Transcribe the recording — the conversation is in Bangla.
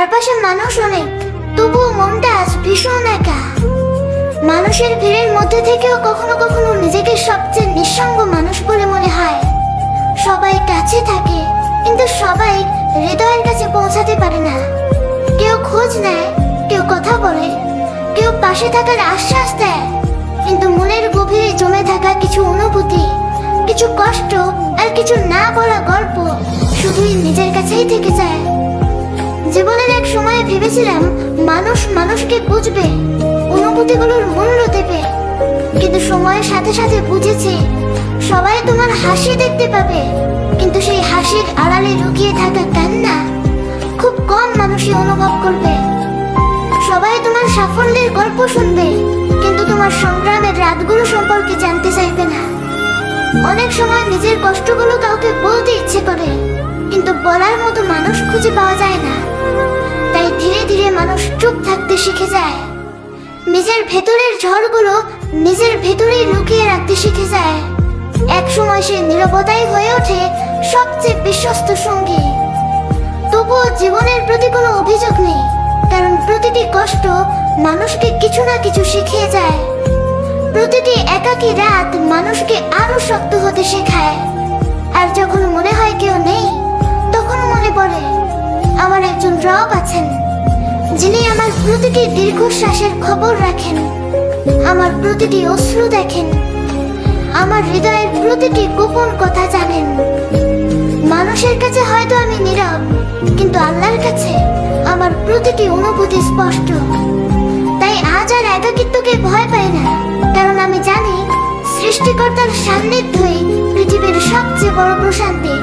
চারপাশে মানুষ অনেক, তবুও মনটা আজ ভীষণ একা। মানুষের ভিড়ের মধ্যে থেকেও কখনো কখনো নিজেকে সবচেয়ে নিঃসঙ্গ মানুষ বলে মনে হয়। সবাই কাছে থাকে, কিন্তু সবাই হৃদয়ের কাছে পৌঁছাতে পারে না। কেউ খোঁজ নেয়, কেউ কথা বলে, কেউ পাশে থাকার আশ্বাস দেয়, কিন্তু মনের গভীরে জমে থাকা কিছু অনুভূতি, কিছু কষ্ট আর কিছু না বলা গল্প শুধুই নিজের কাছেই থেকে যায়। জীবনের এক সময়ে ভেবেছিলাম মানুষ মানুষকে বুঝবে, অনুভূতিগুলোর মূল্য দেবে, কিন্তু সময়ের সাথে সাথে বুঝেছি সবাই তোমার হাসি দেখতে পাবে, কিন্তু সেই হাসির আড়ালে লুকিয়ে থাকা কান্না খুব কম মানুষই অনুভব করবে। সবাই তোমার সাফল্যের গল্প শুনবে, কিন্তু তোমার সংগ্রামের রাতগুলো সম্পর্কে জানতে চাইবে না। অনেক সময় নিজের কষ্টগুলো কাউকে বলতে ইচ্ছে করে, কিন্তু বলার মতো মানুষ খুঁজে পাওয়া যায় না। তাই ধীরে ধীরে মানুষ চুপ থাকতে শিখে যায়, নিজের ভেতরের ঝড়গুলো নিজের ভেতরেই লুকিয়ে রাখতে শিখে যায়। এক সময় সে নীরবতাই হয়ে ওঠে সবচেয়ে বিশ্বস্ত সঙ্গী। তবুও জীবনের প্রতি কোনো অভিযোগ নেই, কারণ প্রতিটি কষ্ট মানুষকে কিছু না কিছু শিখিয়ে যায়। প্রতিটি একাকী রাত মানুষকে আরো শক্ত হতে শেখায়। আর যখন মনে হয় কেউ নেই, তখন মনে পড়ে আমার একজন রব আছেন, যিনি আমার প্রতিটি দীর্ঘশ্বাসের খবর রাখেন, আমার প্রতিটি অশ্রু দেখেন, আমার হৃদয়ের প্রতিটি গোপন কথা জানেন। মানুষের কাছে হয়তো আমি নীরব, কিন্তু আল্লাহর কাছে আমার প্রতিটি অনুভূতি স্পষ্ট। তাই আজ আর একাকিত্বকে ভয় পাই না, কারণ আমি জানি সৃষ্টিকর্তার সান্নিধ্যই পৃথিবীর সবচেয়ে বড় প্রশান্তি।